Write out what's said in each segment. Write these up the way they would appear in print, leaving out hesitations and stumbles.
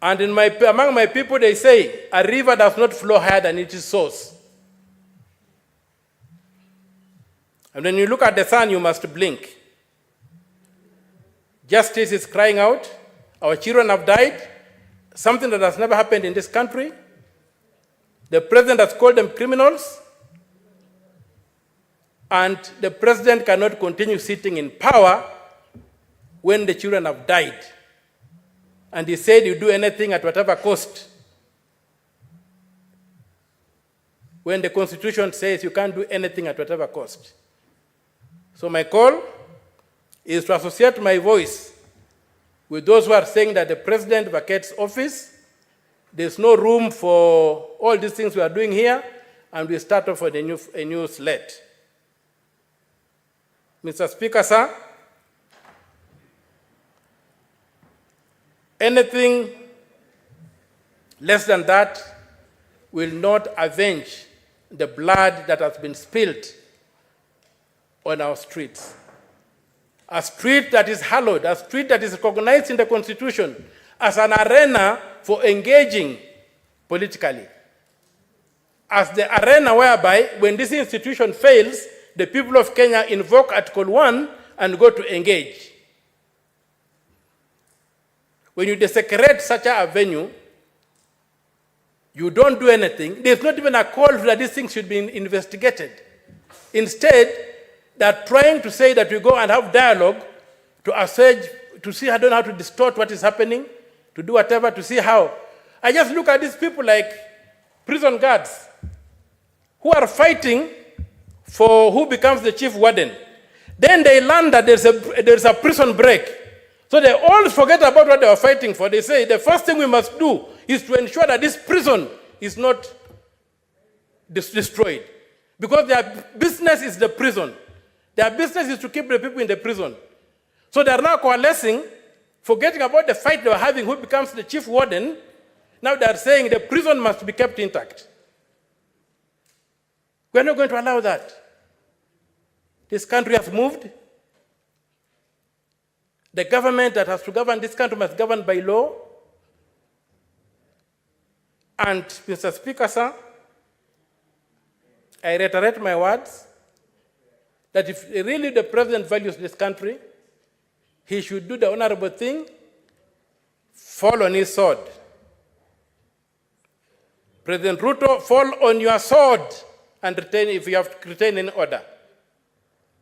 And among my people, they say, a river does not flow higher than its source. And when you look at the sun, you must blink. Justice is crying out. Our children have died, something that has never happened in this country. The president has called them criminals. And the president cannot continue sitting in power when the children have died. And he said you do anything at whatever cost. When the Constitution says you can't do anything at whatever cost. So my call is to associate my voice with those who are saying that the president vacates office. There's no room for all these things we are doing here, and we start off with a new slate. Mr. Speaker, sir, anything less than that will not avenge the blood that has been spilled on our streets. A street that is hallowed, a street that is recognized in the Constitution as an arena for engaging politically. As the arena whereby, when this institution fails, the people of Kenya invoke Article 1 and go to engage. When you desecrate such a venue, you don't do anything. There's not even a call that these things should be investigated. Instead, they're trying to say that we go and have dialogue to assuage, to see, I don't know how to distort what is happening, to do whatever, to see how. I just look at these people like prison guards who are fighting for who becomes the chief warden. Then they learn that there's a prison break. So they all forget about what they were fighting for. They say the first thing we must do is to ensure that this prison is not destroyed. Because their business is the prison. Their business is to keep the people in the prison. So they are now coalescing, forgetting about the fight they were having, who becomes the chief warden. Now they are saying the prison must be kept intact. We are not going to allow that. This country has moved. The government that has to govern this country must govern by law. And, Mr. Speaker, sir, I reiterate my words that if really the president values this country, he should do the honorable thing, fall on his sword. President Ruto, fall on your sword and retain, if you have to retain in order.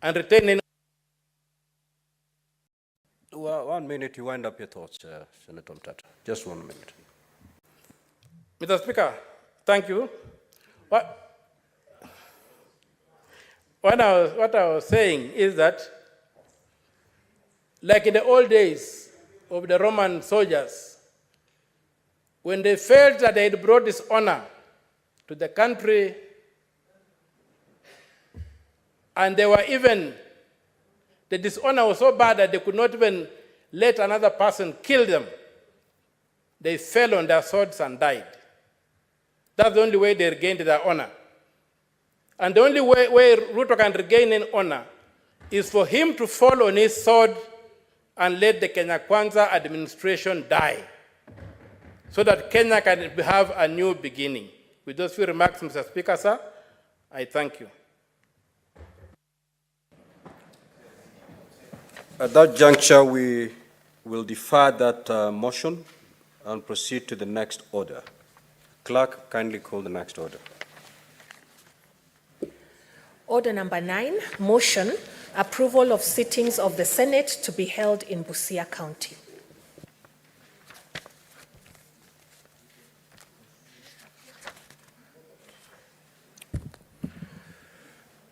And retain in. Well, 1 minute, you wind up your thoughts, Senator Mtata. Just 1 minute. Mr. Speaker, thank you. What I was saying is that, like in the old days of the Roman soldiers, when they felt that they had brought dishonor to the country, and they were even, the dishonor was so bad that they could not even let another person kill them, they fell on their swords and died. That's the only way they regained their honor. And the only way Ruto can regain in honor is for him to fall on his sword and let the Kenya Kwanza administration die, so that Kenya can have a new beginning. With those few remarks, Mr. Speaker, sir, I thank you. At that juncture, we will defer that motion and proceed to the next order. Clerk, kindly call the next order. Order number 9, motion, approval of sittings of the Senate to be held in Busia County.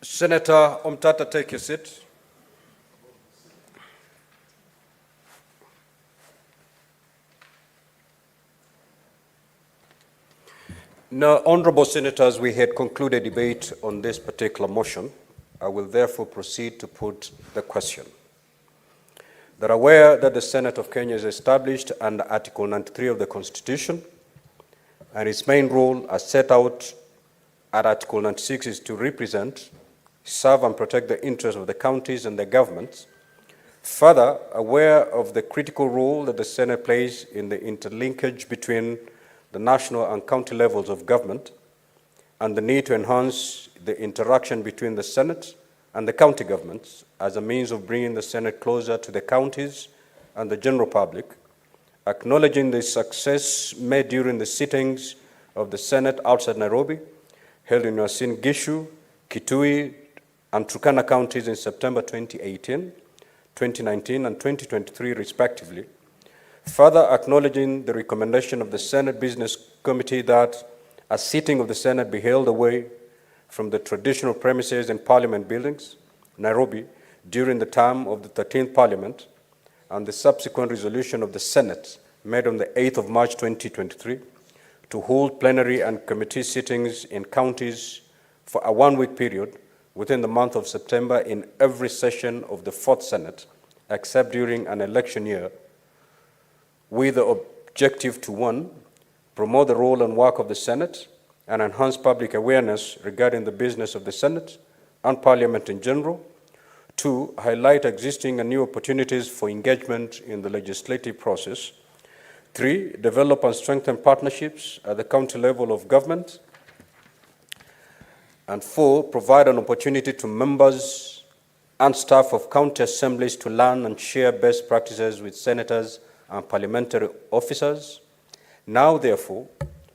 Senator Omtata, take your seat. Now, honorable senators, we had concluded debate on this particular motion. I will therefore proceed to put the question. That aware that the Senate of Kenya is established under Article 93 of the Constitution, and its main role as set out at Article 96 is to represent, serve and protect the interests of the counties and the governments Further, aware of the critical role that the Senate plays in the interlinkage between the national and county levels of government and the need to enhance the interaction between the Senate and the county governments as a means of bringing the Senate closer to the counties and the general public, acknowledging the success made during the sittings of the Senate outside Nairobi, held in Uasin Gishu, Kitui, and Turkana counties in September 2018, 2019, and 2023, respectively. Further acknowledging the recommendation of the Senate Business Committee that a sitting of the Senate be held away from the traditional premises in Parliament buildings, Nairobi, during the term of the 13th Parliament, and the subsequent resolution of the Senate made on the 8th of March 2023 to hold plenary and committee sittings in counties for a one-week period within the month of September in every session of the 4th Senate, except during an election year, with the objective to, 1, promote the role and work of the Senate and enhance public awareness regarding the business of the Senate and Parliament in general. 2, highlight existing and new opportunities for engagement in the legislative process. 3, develop and strengthen partnerships at the county level of government. And 4, provide an opportunity to members and staff of county assemblies to learn and share best practices with senators and parliamentary officers. Now, therefore,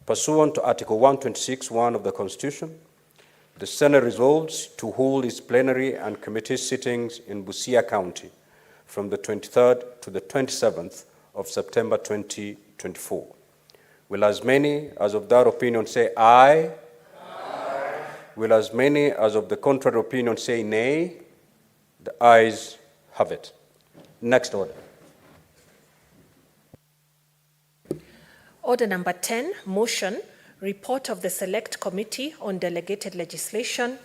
pursuant to Article 126(1) of the Constitution, the Senate resolves to hold its plenary and committee sittings in Busia County from the 23rd to the 27th of September 2024. Will as many as of that opinion say aye? Aye. Will as many as of the contrary opinion say nay? The ayes have it. Next order. Order number 10, motion, report of the Select Committee on Delegated Legislation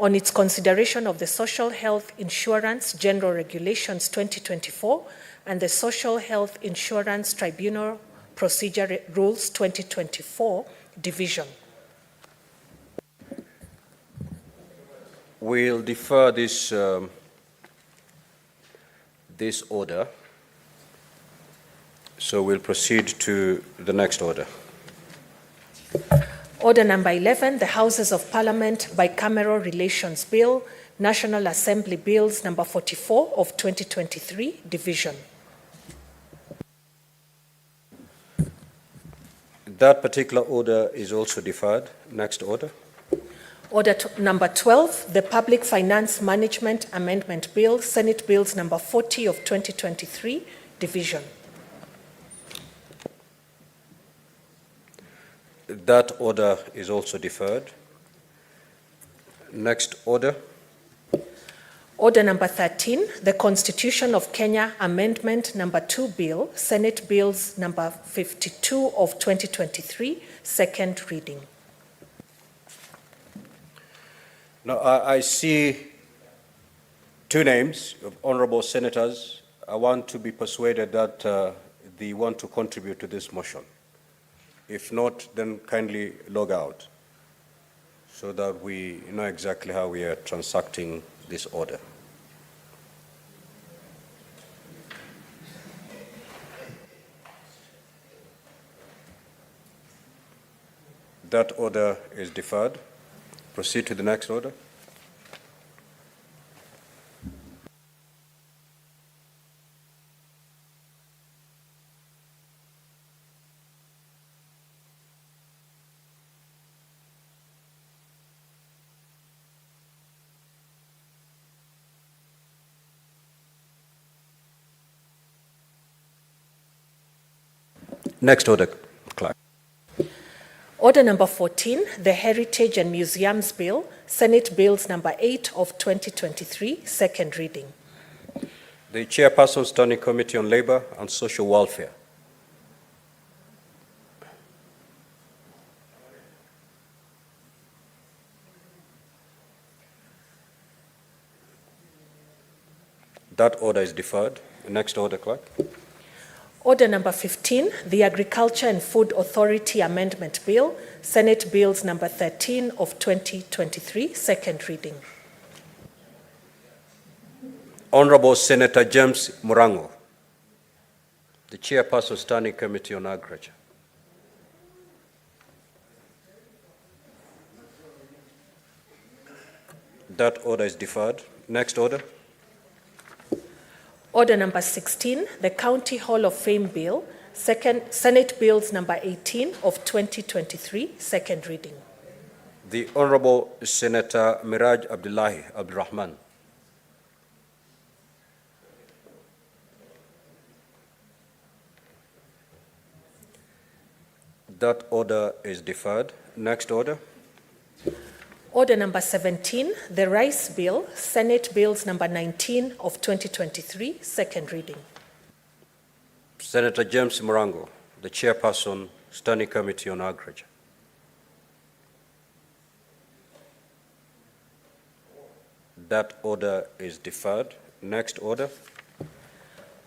on its consideration of the Social Health Insurance General Regulations 2024 and the Social Health Insurance Tribunal Procedure Rules 2024 division. We'll defer this order. So we'll proceed to the next order. Order number 11, the Houses of Parliament Bicameral Relations Bill, National Assembly Bills number 44 of 2023, division. That particular order is also deferred. Next order. Order number 12, the Public Finance Management Amendment Bill, Senate Bills number 40 of 2023, division. That order is also deferred. Next order. Order number 13, the Constitution of Kenya Amendment number 2 Bill, Senate Bills number 52 of 2023, second reading. Now, I see two names of honorable senators. I want to be persuaded that they want to contribute to this motion. If not, then kindly log out so that we know exactly how we are transacting this order. That order is deferred. Proceed to the next order. Next order, Clerk. Order number 14, the Heritage and Museums Bill, Senate Bills number 8 of 2023, second reading. The Chairperson, Standing Committee on Labor and Social Welfare. That order is deferred. Next order, Clerk. Order number 15, the Agriculture and Food Authority Amendment Bill, Senate Bills number 13 of 2023, second reading. Honorable Senator James Murango, the Chairperson, Standing Committee on Agriculture. That order is deferred. Next order. Order number 16, the County Hall of Fame Bill, Senate Bills number 18 of 2023, second reading. The Honorable Senator Miraj Abdullahi Abdurrahman. That order is deferred. Next order. Order number 17, the Rice Bill, Senate Bills number 19 of 2023, second reading. Senator James Murango, the Chairperson, Standing Committee on Agriculture. That order is deferred. Next order.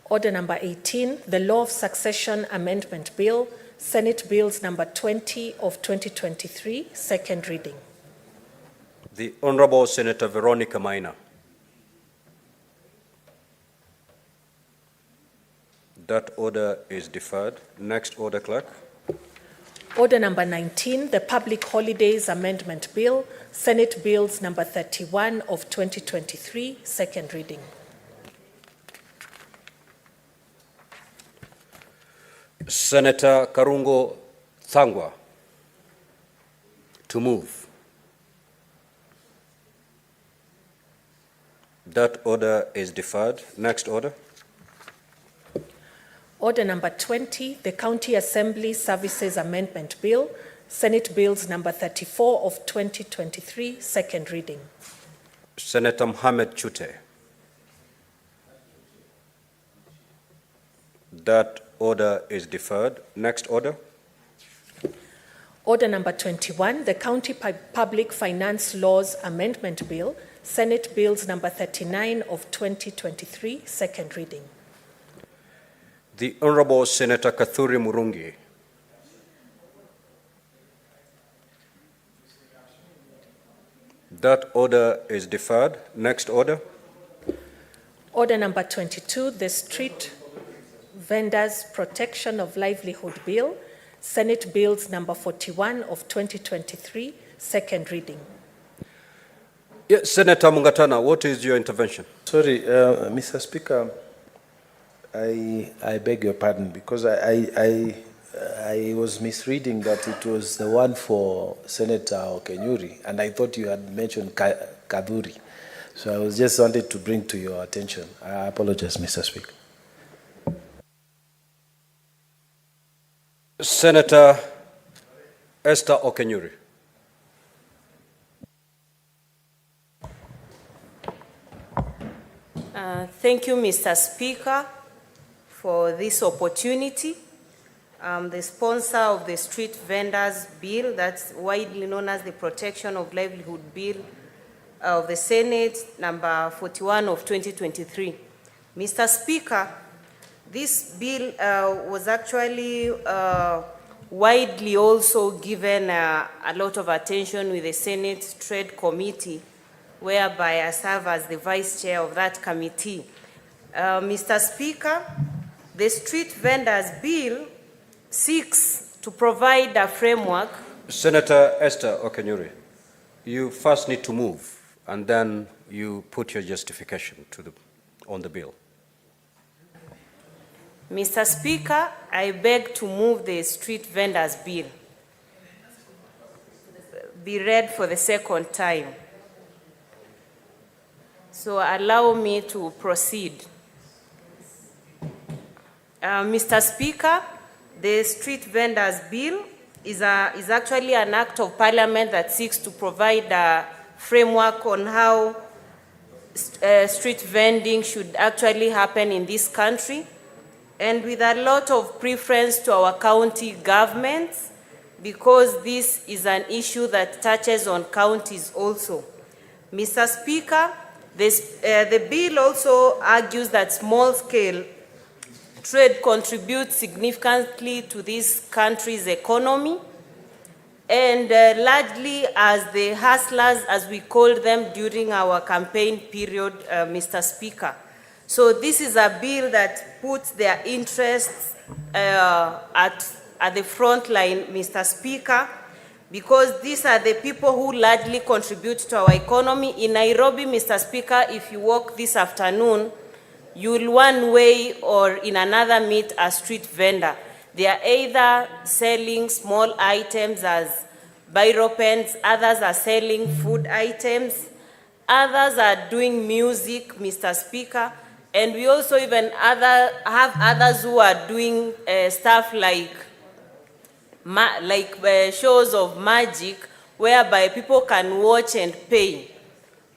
Order number 18, the Law of Succession Amendment Bill, Senate Bills number 20 of 2023, second reading. The Honorable Senator Veronica Maina. That order is deferred. Next order, Clerk. Order number 19, the Public Holidays Amendment Bill, Senate Bills number 31 of 2023, second reading. Senator Karungo Thangwa to move. That order is deferred. Next order. Order number 20, the County Assembly Services Amendment Bill, Senate Bills number 34 of 2023, second reading. Senator Mohamed Chute. That order is deferred. Next order. Order number 21, the County Public Finance Laws Amendment Bill, Senate Bills number 39 of 2023, second reading. The Honorable Senator Kathuri Murungi. That order is deferred. Next order. Order number 22, the Street Vendors Protection of Livelihood Bill, Senate Bills number 41 of 2023, second reading. Yes, Senator Mungatana, what is your intervention? Sorry, Mr. Speaker, I beg your pardon because I was misreading that it was the one for Senator Okenyuri, and I thought you had mentioned Kaduri. So I was just wanted to bring to your attention. I apologize, Mr. Speaker. Senator Esther Okenyuri. Thank you, Mr. Speaker, for this opportunity. I'm the sponsor of the Street Vendors Bill, that's widely known as the Protection of Livelihood Bill of the Senate, number 41 of 2023. Mr. Speaker, this bill was actually widely also given a lot of attention with the Senate Trade Committee, whereby I serve as the Vice Chair of that committee. Mr. Speaker, the Street Vendors Bill seeks to provide a framework. Senator Esther Okenyuri, you first need to move, and then you put your justification on the bill. Mr. Speaker, I beg to move the Street Vendors Bill be read for the second time. So allow me to proceed. Mr. Speaker, the Street Vendors Bill is actually an act of parliament that seeks to provide a framework on how street vending should actually happen in this country, and with a lot of preference to our county governments, because this is an issue that touches on counties also. Mr. Speaker, the bill also argues that small-scale trade contributes significantly to this country's economy, and largely as the hustlers, as we called them during our campaign period, Mr. Speaker. So this is a bill that puts their interests at the front line, Mr. Speaker, because these are the people who largely contribute to our economy. In Nairobi, Mr. Speaker, if you walk this afternoon, you will one way or in another meet a street vendor. They are either selling small items as biro pens, others are selling food items, others are doing music, Mr. Speaker, and we also even have others who are doing stuff like shows of magic whereby people can watch and pay.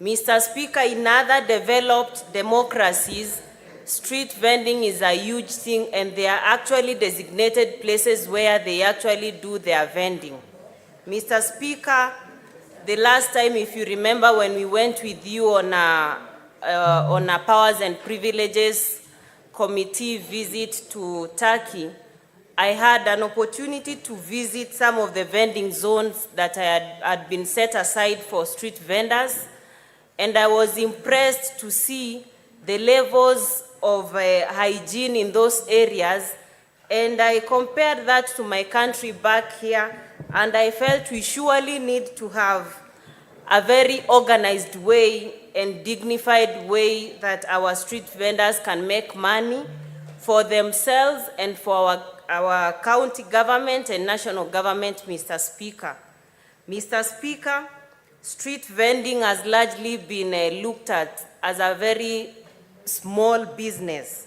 Mr. Speaker, in other developed democracies, street vending is a huge thing, and there are actually designated places where they actually do their vending. Mr. Speaker, the last time, if you remember, when we went with you on a Powers and Privileges Committee visit to Turkey, I had an opportunity to visit some of the vending zones that had been set aside for street vendors, and I was impressed to see the levels of hygiene in those areas, and I compared that to my country back here, and I felt we surely need to have a very organized way and dignified way that our street vendors can make money for themselves and for our county government and national government, Mr. Speaker. Mr. Speaker, street vending has largely been looked at as a very small business.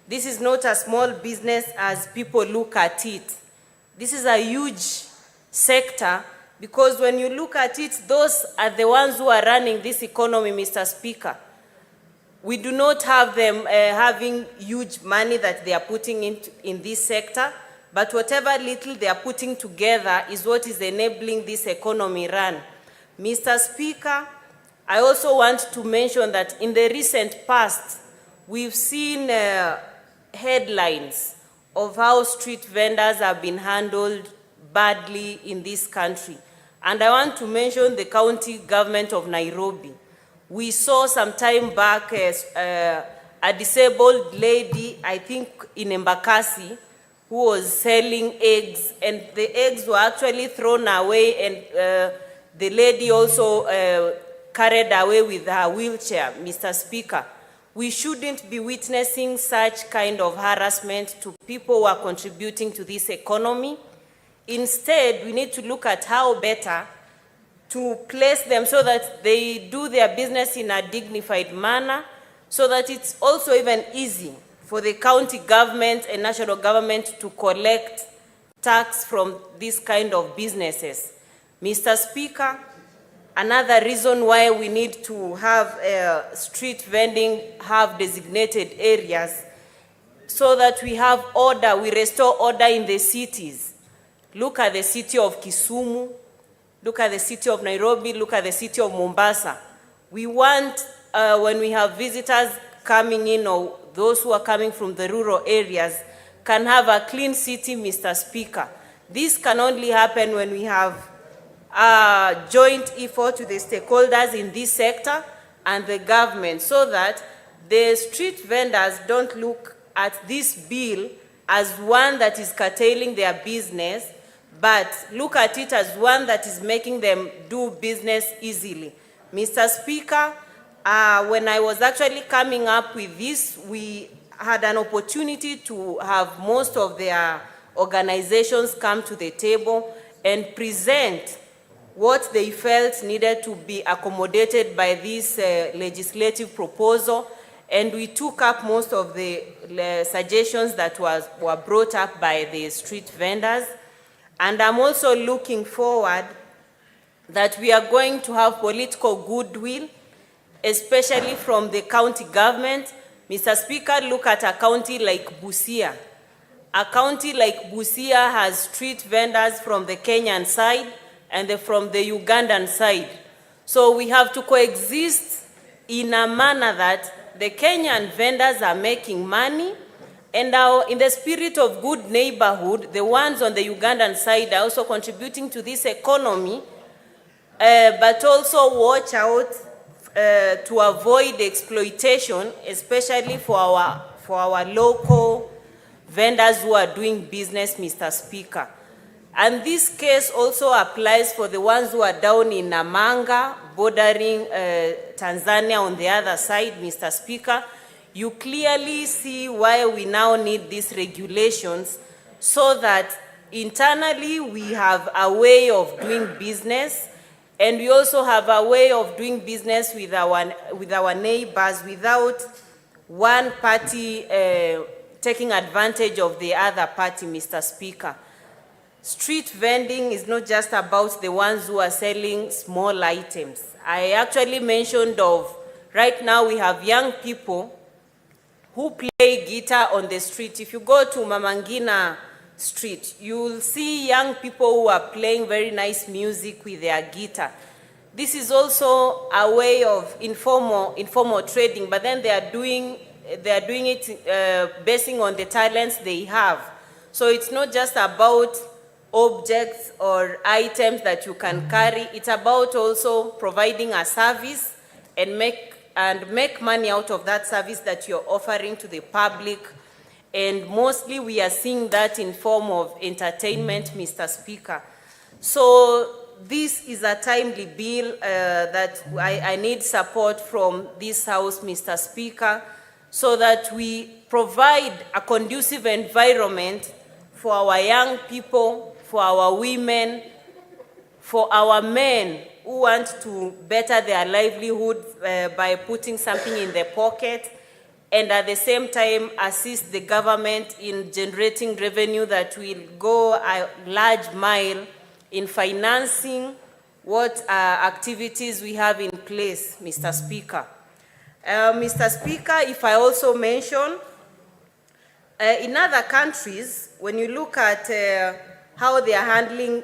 This is not a small business as people look at it. This is a huge sector, because when you look at it, those are the ones who are running this economy, Mr. Speaker. We do not have them having huge money that they are putting in this sector, but whatever little they are putting together is what is enabling this economy run. Mr. Speaker, I also want to mention that in the recent past, we've seen headlines of how street vendors have been handled badly in this country. And I want to mention the county government of Nairobi. We saw some time back a disabled lady, I think in Embakasi, who was selling eggs, and the eggs were actually thrown away, and the lady also carried away with her wheelchair, Mr. Speaker. We shouldn't be witnessing such kind of harassment to people who are contributing to this economy. Instead, we need to look at how better to place them so that they do their business in a dignified manner, so that it's also even easy for the county government and national government to collect tax from this kind of businesses. Mr. Speaker, another reason why we need to have street vending have designated areas so that we have order, we restore order in the cities. Look at the city of Kisumu, look at the city of Nairobi, look at the city of Mombasa. We want, when we have visitors coming in, or those who are coming from the rural areas, can have a clean city, Mr. Speaker. This can only happen when we have a joint effort with the stakeholders in this sector and the government, so that the street vendors don't look at this bill as one that is curtailing their business, but look at it as one that is making them do business easily. Mr. Speaker, when I was actually coming up with this, we had an opportunity to have most of their organizations come to the table and present what they felt needed to be accommodated by this legislative proposal, and we took up most of the suggestions that were brought up by the street vendors. And I'm also looking forward that we are going to have political goodwill, especially from the county government. Mr. Speaker, look at a county like Busia. A county like Busia has street vendors from the Kenyan side and from the Ugandan side. So we have to coexist in a manner that the Kenyan vendors are making money, and now, in the spirit of good neighborhood, the ones on the Ugandan side are also contributing to this economy, but also watch out to avoid exploitation, especially for our local vendors who are doing business, Mr. Speaker. And this case also applies for the ones who are down in Namanga, bordering Tanzania on the other side, Mr. Speaker. You clearly see why we now need these regulations, so that internally we have a way of doing business, and we also have a way of doing business with our neighbors without one party taking advantage of the other party, Mr. Speaker. Street vending is not just about the ones who are selling small items. I actually mentioned of, right now we have young people who play guitar on the street. If you go to Mamangina Street, you'll see young people who are playing very nice music with their guitar. This is also a way of informal trading, but then they are doing it basing on the talents they have. So it's not just about objects or items that you can carry. It's about also providing a service and make money out of that service that you're offering to the public. And mostly we are seeing that in form of entertainment, Mr. Speaker. So this is a timely bill that I need support from this House, Mr. Speaker, so that we provide a conducive environment for our young people, for our women, for our men who want to better their livelihood by putting something in their pocket, and at the same time assist the government in generating revenue that will go a large mile in financing what activities we have in place, Mr. Speaker. Mr. Speaker, if I also mention, in other countries, when you look at how they are handling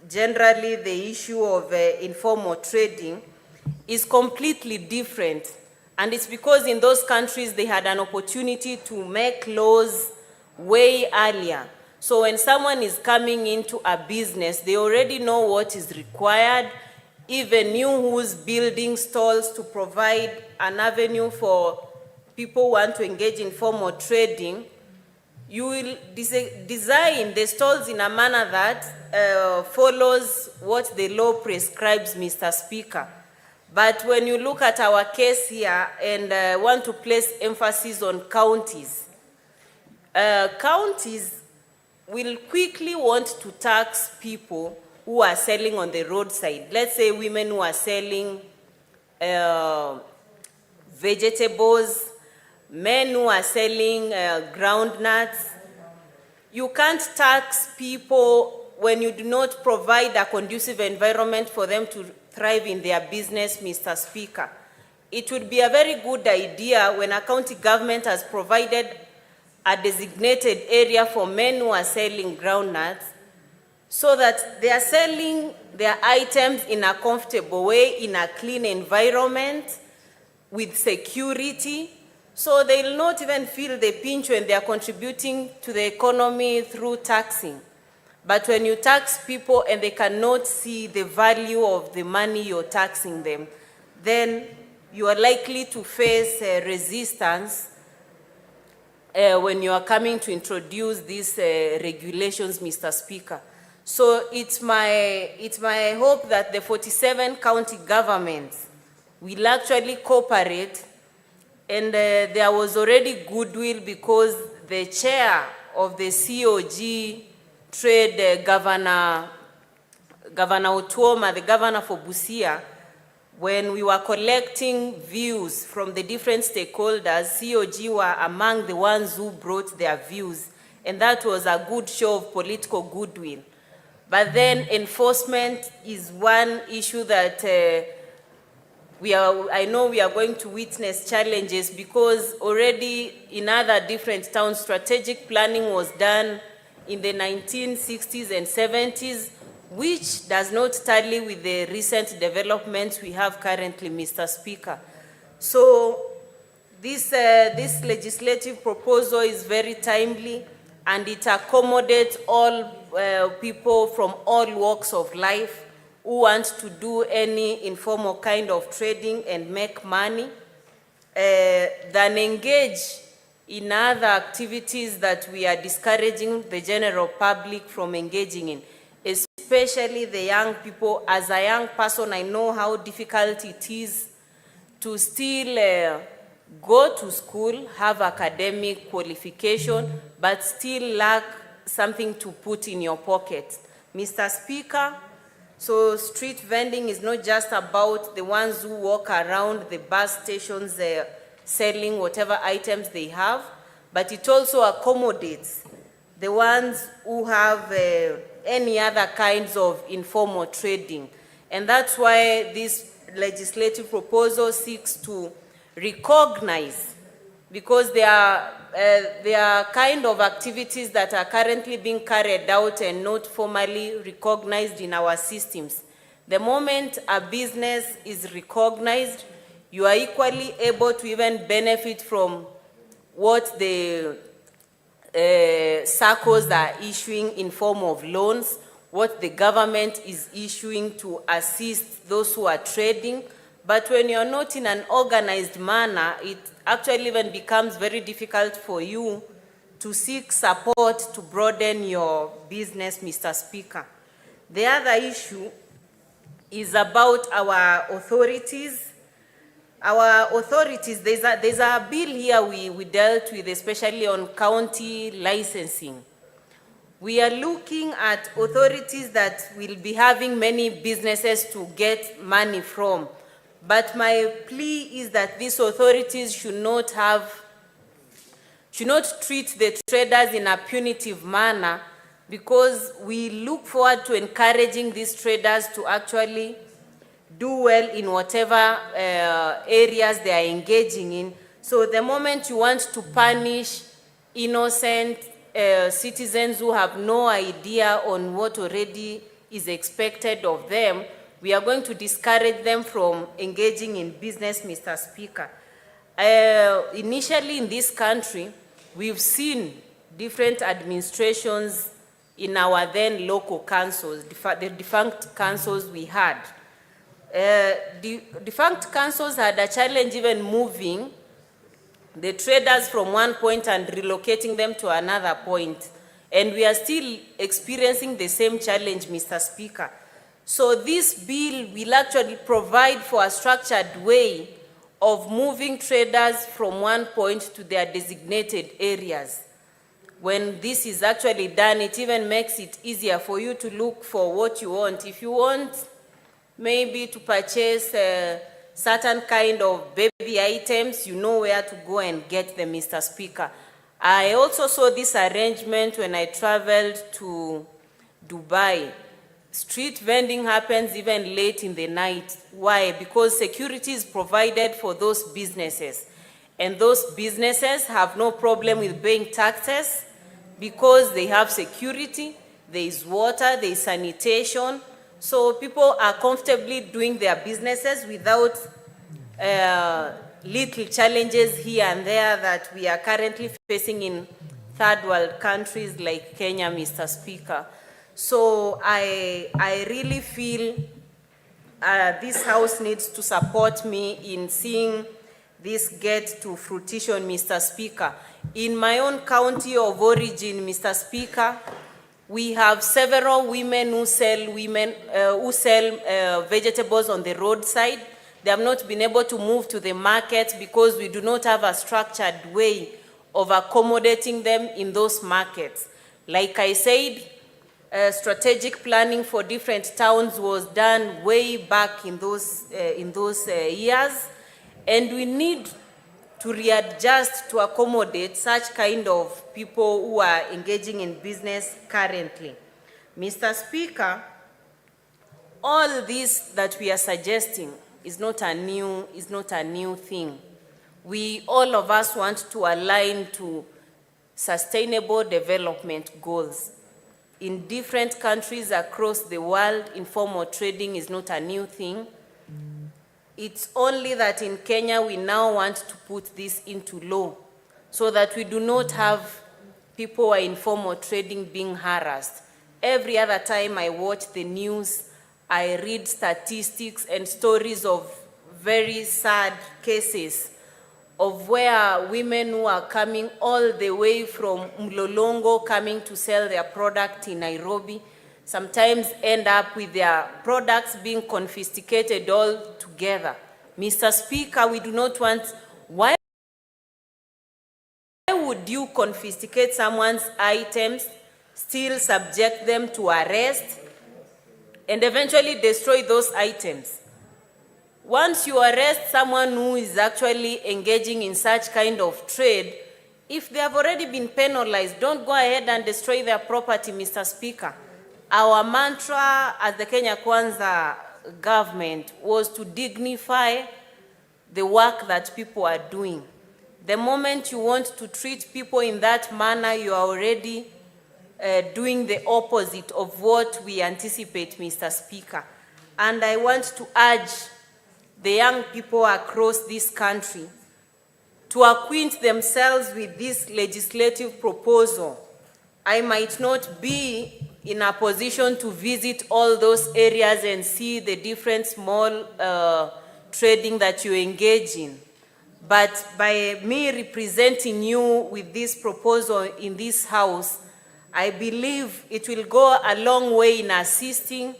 generally the issue of informal trading, is completely different. And it's because in those countries they had an opportunity to make laws way earlier. So when someone is coming into a business, they already know what is required. Even you who's building stalls to provide an avenue for people who want to engage in formal trading, you will design the stalls in a manner that follows what the law prescribes, Mr. Speaker. But when you look at our case here and want to place emphasis on counties, counties will quickly want to tax people who are selling on the roadside. Let's say women who are selling vegetables, men who are selling groundnuts. You can't tax people when you do not provide a conducive environment for them to thrive in their business, Mr. Speaker. It would be a very good idea when a county government has provided a designated area for men who are selling groundnuts, so that they are selling their items in a comfortable way, in a clean environment, with security, so they will not even feel the pinch when they are contributing to the economy through taxing. But when you tax people and they cannot see the value of the money you're taxing them, then you are likely to face resistance when you are coming to introduce these regulations, Mr. Speaker. So it's my hope that the 47 county governments will actually cooperate, and there was already goodwill because the chair of the COG Trade, Governor Utuoma, the governor for Busia, when we were collecting views from the different stakeholders, COG were among the ones who brought their views, and that was a good show of political goodwill. But then enforcement is one issue that I know we are going to witness challenges, because already in other different towns, strategic planning was done in the 1960s and 70s, which does not tally with the recent developments we have currently, Mr. Speaker. So this legislative proposal is very timely, and it accommodates all people from all walks of life, who want to do any informal kind of trading and make money than engage in other activities that we are discouraging the general public from engaging in, especially the young people. As a young person, I know how difficult it is to still go to school, have academic qualification, but still lack something to put in your pocket. Mr. Speaker, so street vending is not just about the ones who walk around the bus stations selling whatever items they have, but it also accommodates the ones who have any other kinds of informal trading. And that's why this legislative proposal seeks to recognize, because there are kind of activities that are currently being carried out and not formally recognized in our systems. The moment a business is recognized, you are equally able to even benefit from what the SACCOs are issuing in form of loans, what the government is issuing to assist those who are trading. But when you're not in an organized manner, it actually even becomes very difficult for you to seek support to broaden your business, Mr. Speaker. The other issue is about our authorities. Our authorities, there's a bill here we dealt with, especially on county licensing. We are looking at authorities that will be having many businesses to get money from. But my plea is that these authorities should not treat the traders in a punitive manner, because we look forward to encouraging these traders to actually do well in whatever areas they are engaging in. So the moment you want to punish innocent citizens who have no idea on what already is expected of them, we are going to discourage them from engaging in business, Mr. Speaker. Initially in this country, we've seen different administrations in our then local councils, the defunct councils we had. Defunct councils had a challenge even moving the traders from one point and relocating them to another point. And we are still experiencing the same challenge, Mr. Speaker. So this bill will actually provide for a structured way of moving traders from one point to their designated areas. When this is actually done, it even makes it easier for you to look for what you want. If you want maybe to purchase certain kind of baby items, you know where to go and get them, Mr. Speaker. I also saw this arrangement when I traveled to Dubai. Street vending happens even late in the night. Why? Because security is provided for those businesses. And those businesses have no problem with paying taxes because they have security, there is water, there is sanitation. So people are comfortably doing their businesses without little challenges here and there that we are currently facing in third world countries like Kenya, Mr. Speaker. So I really feel this House needs to support me in seeing this get to fruition, Mr. Speaker. In my own county of origin, Mr. Speaker, we have several women who sell vegetables on the roadside. They have not been able to move to the market because we do not have a structured way of accommodating them in those markets. Like I said, strategic planning for different towns was done way back in those years, and we need to readjust to accommodate such kind of people who are engaging in business currently. Mr. Speaker, all this that we are suggesting is not a new thing. We, all of us, want to align to sustainable development goals. In different countries across the world, informal trading is not a new thing. It's only that in Kenya we now want to put this into law so that we do not have people who are informal trading being harassed. Every other time I watch the news, I read statistics and stories of very sad cases of where women who are coming all the way from Mlolongo coming to sell their product in Nairobi sometimes end up with their products being confiscated all together. Mr. Speaker, we do not want, why would you confiscate someone's items, still subject them to arrest, and eventually destroy those items? Once you arrest someone who is actually engaging in such kind of trade, if they have already been penalized, don't go ahead and destroy their property, Mr. Speaker. Our mantra as the Kenya Kwanza government was to dignify the work that people are doing. The moment you want to treat people in that manner, you are already doing the opposite of what we anticipate, Mr. Speaker. And I want to urge the young people across this country to acquaint themselves with this legislative proposal. I might not be in a position to visit all those areas and see the different small trading that you engage in. But by me representing you with this proposal in this House, I believe it will go a long way in assisting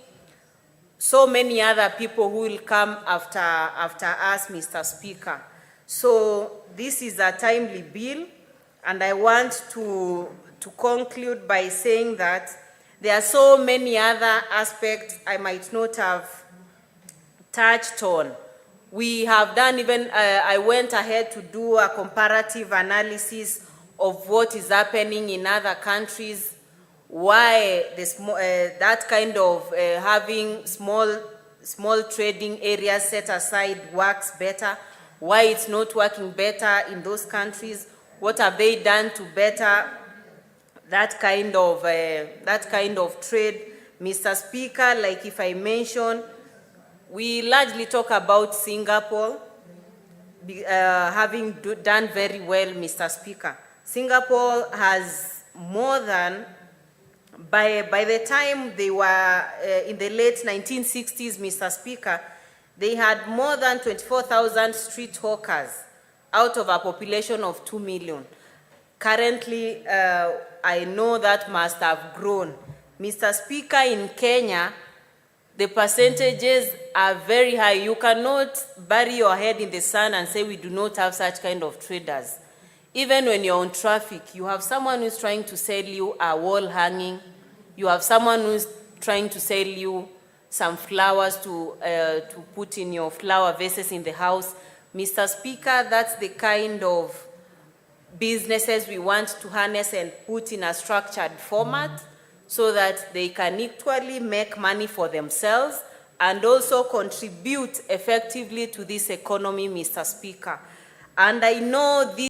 so many other people who will come after us, Mr. Speaker. So this is a timely bill, and I want to conclude by saying that there are so many other aspects I might not have touched on. We have done even, I went ahead to do a comparative analysis of what is happening in other countries, why that kind of having small trading areas set aside works better, why it's not working better in those countries, what have they done to better that kind of trade. Mr. Speaker, like if I mention, we largely talk about Singapore having done very well, Mr. Speaker. Singapore has more than, by the time they were in the late 1960s, Mr. Speaker, they had more than 24,000 street hawkers out of a population of 2 million. Currently, I know that must have grown. Mr. Speaker, in Kenya, the percentages are very high. You cannot bury your head in the sand and say we do not have such kind of traders. Even when you're on traffic, you have someone who's trying to sell you a wall hanging. You have someone who's trying to sell you some flowers to put in your flower vases in the house. Mr. Speaker, that's the kind of businesses we want to harness and put in a structured format so that they can equally make money for themselves and also contribute effectively to this economy, Mr. Speaker. And I know this